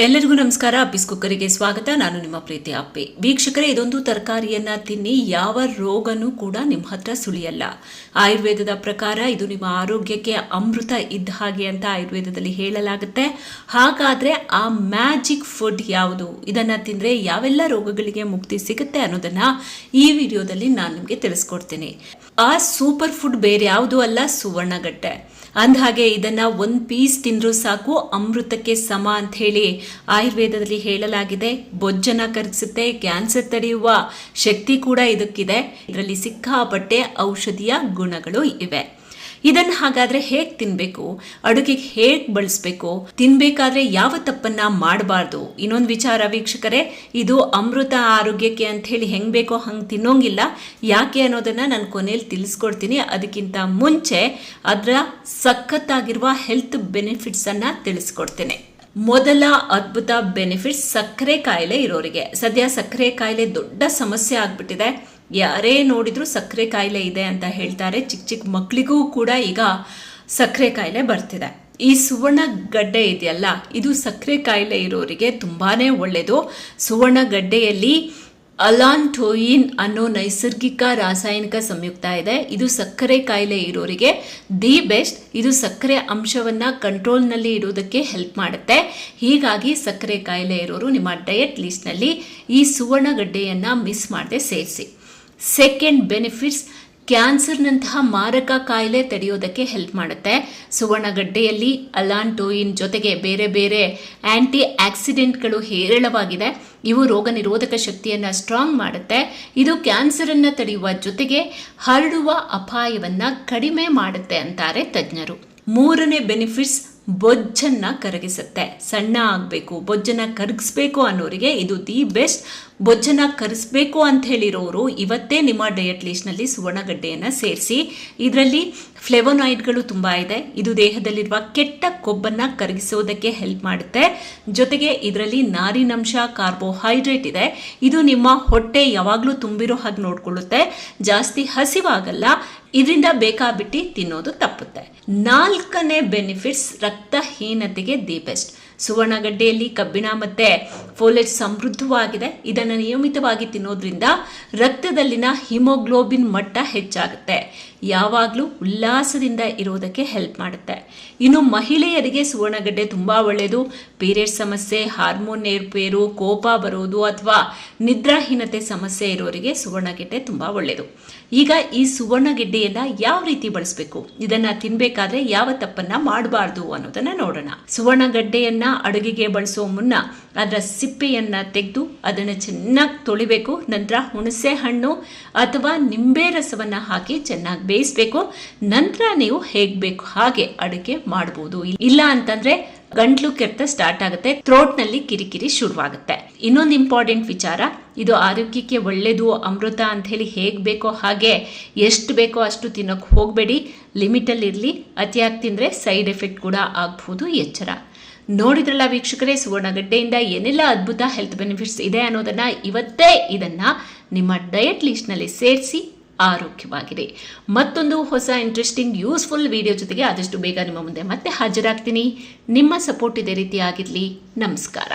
ಎಲ್ಲರಿಗೂ ನಮಸ್ಕಾರ. ಅಪ್ಪಿಸ್ ಕುಕ್ಕರಿಗೆ ಸ್ವಾಗತ. ನಾನು ನಿಮ್ಮ ಪ್ರೀತಿ ಅಪ್ಪಿ. ವೀಕ್ಷಕರೇ, ಇದೊಂದು ತರಕಾರಿಯನ್ನ ತಿನ್ನಿ, ಯಾವ ರೋಗನೂ ಕೂಡ ನಿಮ್ಮ ಹತ್ರ ಸುಳಿಯಲ್ಲ. ಆಯುರ್ವೇದದ ಪ್ರಕಾರ ಇದು ನಿಮ್ಮ ಆರೋಗ್ಯಕ್ಕೆ ಅಮೃತ ಇದ್ದ ಹಾಗೆ ಅಂತ ಆಯುರ್ವೇದದಲ್ಲಿ ಹೇಳಲಾಗುತ್ತೆ. ಹಾಗಾದ್ರೆ ಆ ಮ್ಯಾಜಿಕ್ ಫುಡ್ ಯಾವುದು, ಇದನ್ನ ತಿಂದ್ರೆ ಯಾವೆಲ್ಲ ರೋಗಗಳಿಗೆ ಮುಕ್ತಿ ಸಿಗುತ್ತೆ ಅನ್ನೋದನ್ನ ಈ ವಿಡಿಯೋದಲ್ಲಿ ನಾನು ನಿಮಗೆ ತಿಳಿಸ್ಕೊಡ್ತೀನಿ. ಆ ಸೂಪರ್ ಫುಡ್ ಬೇರೆ ಯಾವುದು ಅಲ್ಲ, ಸುವರ್ಣಗಡ್ಡೆ. ಅಂದಹಾಗೆ ಇದನ್ನ ಒಂದು ಪೀಸ್ ತಿಂದ್ರೂ ಸಾಕು, ಅಮೃತಕ್ಕೆ ಸಮ ಅಂತ ಹೇಳಿ ಆಯುರ್ವೇದದಲ್ಲಿ ಹೇಳಲಾಗಿದೆ. ಬೊಜ್ಜನ ಕರಗಿಸುತ್ತೆ, ಕ್ಯಾನ್ಸರ್ ತಡೆಯುವ ಶಕ್ತಿ ಕೂಡ ಇದಕ್ಕಿದೆ. ಇದರಲ್ಲಿ ಸಿಕ್ಕಾಪಟ್ಟೆ ಔಷಧಿಯ ಗುಣಗಳು ಇವೆ. ಇದನ್ನು ಹಾಗಾದ್ರೆ ಹೇಗೆ ತಿನ್ಬೇಕು, ಅಡುಗೆಗೆ ಹೇಗೆ ಬಳಸಬೇಕು, ತಿನ್ಬೇಕಾದ್ರೆ ಯಾವ ತಪ್ಪನ್ನ ಮಾಡಬಾರ್ದು. ಇನ್ನೊಂದು ವಿಚಾರ ವೀಕ್ಷಕರೇ, ಇದು ಅಮೃತ ಆರೋಗ್ಯಕ್ಕೆ ಅಂತ ಹೇಳಿ ಹೆಂಗ್ ಬೇಕೋ ಹಂಗೆ ತಿನ್ನೋಂಗಿಲ್ಲ. ಯಾಕೆ ಅನ್ನೋದನ್ನ ನಾನು ಕೊನೆಯಲ್ಲಿ ತಿಳಿಸ್ಕೊಡ್ತೀನಿ. ಅದಕ್ಕಿಂತ ಮುಂಚೆ ಅದರ ಸಖತ್ತಾಗಿರುವ ಹೆಲ್ತ್ ಬೆನಿಫಿಟ್ಸ್ ಅನ್ನ ತಿಳಿಸ್ಕೊಡ್ತೇನೆ. ಮೊದಲ ಅದ್ಭುತ ಬೆನಿಫಿಟ್ಸ್ ಸಕ್ಕರೆ ಕಾಯಿಲೆ ಇರೋರಿಗೆ. ಸದ್ಯ ಸಕ್ಕರೆ ಕಾಯಿಲೆ ದೊಡ್ಡ ಸಮಸ್ಯೆ ಆಗ್ಬಿಟ್ಟಿದೆ. ಯಾರೇ ನೋಡಿದ್ರು ಸಕ್ಕರೆ ಕಾಯಿಲೆ ಇದೆ ಅಂತ ಹೇಳ್ತಾರೆ. ಚಿಕ್ಕ ಚಿಕ್ಕ ಮಕ್ಕಳಿಗೂ ಕೂಡ ಈಗ ಸಕ್ಕರೆ ಕಾಯಿಲೆ ಬರ್ತಿದೆ. ಈ ಸುವರ್ಣಗಡ್ಡೆ ಇದೆಯಲ್ಲ, ಇದು ಸಕ್ಕರೆ ಕಾಯಿಲೆ ಇರೋರಿಗೆ ತುಂಬಾನೇ ಒಳ್ಳೆಯದು. ಸುವರ್ಣಗಡ್ಡೆಯಲ್ಲಿ ಅಲಾಂಟೋಯಿನ್ ಅನ್ನೋ ನೈಸರ್ಗಿಕ ರಾಸಾಯನಿಕ ಸಂಯುಕ್ತ ಇದೆ. ಇದು ಸಕ್ಕರೆ ಕಾಯಿಲೆ ಇರೋರಿಗೆ ದಿ ಬೆಸ್ಟ್. ಇದು ಸಕ್ಕರೆ ಅಂಶವನ್ನ ಕಂಟ್ರೋಲ್ನಲ್ಲಿ ಇಡೋದಕ್ಕೆ ಹೆಲ್ಪ್ ಮಾಡುತ್ತೆ. ಹೀಗಾಗಿ ಸಕ್ಕರೆ ಕಾಯಿಲೆ ಇರೋರು ನಿಮ್ಮ ಡಯಟ್ ಲಿಸ್ಟ್ನಲ್ಲಿ ಈ ಸುವರ್ಣಗಡ್ಡೆಯನ್ನ ಮಿಸ್ ಮಾಡದೆ ಸೇರಿಸಿ. ಸೆಕೆಂಡ್ ಬೆನಿಫಿಟ್ಸ್, ಕ್ಯಾನ್ಸರ್ನಂತಹ ಮಾರಕ ಕಾಯಿಲೆ ತಡೆಯೋದಕ್ಕೆ ಹೆಲ್ಪ್ ಮಾಡುತ್ತೆ. ಸುವರ್ಣಗಡ್ಡೆಯಲ್ಲಿ ಅಲಾಂಟೋಯಿನ್ ಜೊತೆಗೆ ಬೇರೆ ಬೇರೆ ಆಂಟಿ ಆಕ್ಸಿಡೆಂಟ್ಗಳು ಹೇರಳವಾಗಿದೆ. ಇವು ರೋಗ ನಿರೋಧಕ ಶಕ್ತಿಯನ್ನು ಸ್ಟ್ರಾಂಗ್ ಮಾಡುತ್ತೆ. ಇದು ಕ್ಯಾನ್ಸರನ್ನು ತಡೆಯುವ ಜೊತೆಗೆ ಹರಡುವ ಅಪಾಯವನ್ನು ಕಡಿಮೆ ಮಾಡುತ್ತೆ ಅಂತಾರೆ ತಜ್ಞರು. ಮೂರನೇ ಬೆನಿಫಿಟ್ಸ್, ಬೊಜ್ಜನ್ನ ಕರಗಿಸುತ್ತೆ. ಸಣ್ಣ ಆಗಬೇಕು, ಬೊಜ್ಜನ್ನ ಕರಗಿಸ್ಬೇಕು ಅನ್ನೋರಿಗೆ ಇದು ದಿ ಬೆಸ್ಟ್. ಬೊಜ್ಜನ್ನ ಕರಗಿಸ್ಬೇಕು ಅಂತ ಹೇಳಿರೋರು ಇವತ್ತೇ ನಿಮ್ಮ ಡಯಟ್ ಲಿಸ್ಟ್ನಲ್ಲಿ ಸುವರ್ಣಗಡ್ಡೆಯನ್ನು ಸೇರಿಸಿ. ಇದರಲ್ಲಿ ಫ್ಲೆವನಾಯ್ಡ್ಗಳು ತುಂಬ ಇದೆ. ಇದು ದೇಹದಲ್ಲಿರುವ ಕೆಟ್ಟ ಕೊಬ್ಬನ್ನು ಕರಗಿಸೋದಕ್ಕೆ ಹೆಲ್ಪ್ ಮಾಡುತ್ತೆ. ಜೊತೆಗೆ ಇದರಲ್ಲಿ ನಾರಿನಂಶ, ಕಾರ್ಬೋಹೈಡ್ರೇಟ್ ಇದೆ. ಇದು ನಿಮ್ಮ ಹೊಟ್ಟೆ ಯಾವಾಗಲೂ ತುಂಬಿರೋ ಹಾಗೆ ನೋಡ್ಕೊಳ್ಳುತ್ತೆ. ಜಾಸ್ತಿ ಹಸಿವಾಗಲ್ಲ. ಇದರಿಂದ ಬೇಕಾಬಿಟ್ಟು ತಿನ್ನೋದು ತಪ್ಪುತ್ತೆ. ನಾಲ್ಕನೇ ಬೆನಿಫಿಟ್ಸ್, ರಕ್ತಹೀನತೆಗೆ ದಿ ಬೆಸ್ಟ್. ಸುವರ್ಣಗಡ್ಡೆಯಲ್ಲಿ ಕಬ್ಬಿಣ ಮತ್ತೆ ಫೋಲೇಟ್ ಸಮೃದ್ಧವಾಗಿದೆ. ಇದನ್ನು ನಿಯಮಿತವಾಗಿ ತಿನ್ನೋದ್ರಿಂದ ರಕ್ತದಲ್ಲಿನ ಹಿಮೋಗ್ಲೋಬಿನ್ ಮಟ್ಟ ಹೆಚ್ಚಾಗುತ್ತೆ. ಯಾವಾಗಲೂ ಉಲ್ಲಾಸದಿಂದ ಇರೋದಕ್ಕೆ ಹೆಲ್ಪ್ ಮಾಡುತ್ತೆ. ಇನ್ನು ಮಹಿಳೆಯರಿಗೆ ಸುವರ್ಣಗಡ್ಡೆ ತುಂಬ ಒಳ್ಳೆಯದು. ಪೀರಿಯಡ್ ಸಮಸ್ಯೆ, ಹಾರ್ಮೋನ್ ಏರುಪೇರು, ಕೋಪ ಬರೋದು ಅಥವಾ ನಿದ್ರಾಹೀನತೆ ಸಮಸ್ಯೆ ಇರೋರಿಗೆ ಸುವರ್ಣಗಡ್ಡೆ ತುಂಬ ಒಳ್ಳೆಯದು. ಈಗ ಈ ಸುವರ್ಣಗಡ್ಡೆಯನ್ನ ಯಾವ ರೀತಿ ಬಳಸಬೇಕು, ಇದನ್ನ ತಿನ್ಬೇಕಾದ್ರೆ ಯಾವ ತಪ್ಪನ್ನ ಮಾಡಬಾರ್ದು ಅನ್ನೋದನ್ನ ನೋಡೋಣ. ಸುವರ್ಣಗಡ್ಡೆಯನ್ನ ಅಡುಗೆಗೆ ಬಳಸೋ ಮುನ್ನ ಅದರ ಸಿಪ್ಪೆಯನ್ನ ತೆಗೆದು ಅದನ್ನು ಚೆನ್ನಾಗಿ ತೊಳಿಬೇಕು. ನಂತರ ಹುಣಸೆ ಹಣ್ಣು ಅಥವಾ ನಿಂಬೆ ರಸವನ್ನ ಹಾಕಿ ಚೆನ್ನಾಗಿ ಬೇಯಿಸಬೇಕು. ನಂತರ ನೀವು ಹೇಗ್ ಬೇಕು ಹಾಗೆ ಅಡುಗೆ ಮಾಡಬಹುದು. ಇಲ್ಲ ಅಂತಂದ್ರೆ ಗಂಟ್ಲು ಕೆರೆತ ಸ್ಟಾರ್ಟ್ ಆಗುತ್ತೆ, ಥ್ರೋಟ್ ನಲ್ಲಿ ಕಿರಿಕಿರಿ ಶುರುವಾಗುತ್ತೆ. ಇನ್ನೊಂದು ಇಂಪಾರ್ಟೆಂಟ್ ವಿಚಾರ, ಇದು ಆರೋಗ್ಯಕ್ಕೆ ಒಳ್ಳೆಯದು, ಅಮೃತ ಅಂತ ಹೇಳಿ ಹೇಗ್ ಬೇಕೋ ಹಾಗೆ ಎಷ್ಟು ಬೇಕೋ ಅಷ್ಟು ತಿನ್ನೋಕೆ ಹೋಗಬೇಡಿ. ಲಿಮಿಟಲ್ಲಿ ಇರಲಿ. ಅತಿಯಾಗಿ ತಿಂದ್ರೆ ಸೈಡ್ ಎಫೆಕ್ಟ್ ಕೂಡ ಆಗಬಹುದು, ಎಚ್ಚರ. ನೋಡಿದ್ರಲ್ಲ ವೀಕ್ಷಕರೇ, ಸುವರ್ಣಗಡ್ಡೆಯಿಂದ ಏನೆಲ್ಲ ಅದ್ಭುತ ಹೆಲ್ತ್ ಬೆನಿಫಿಟ್ಸ್ ಇದೆ ಅನ್ನೋದನ್ನ ಇವತ್ತೇ ಇದನ್ನ ನಿಮ್ಮ ಡಯಟ್ ಲಿಸ್ಟ್ನಲ್ಲಿ ಸೇರಿಸಿ ಆರೋಗ್ಯವಾಗಿದೆ. ಮತ್ತೊಂದು ಹೊಸ ಇಂಟ್ರೆಸ್ಟಿಂಗ್ ಯೂಸ್ಫುಲ್ ವಿಡಿಯೋ ಜೊತೆಗೆ ಆದಷ್ಟು ಬೇಗ ನಿಮ್ಮ ಮುಂದೆ ಮತ್ತೆ ಹಾಜರಾಗ್ತೀನಿ. ನಿಮ್ಮ ಸಪೋರ್ಟ್ ಇದೇ ರೀತಿ ಆಗಿರಲಿ. ನಮಸ್ಕಾರ.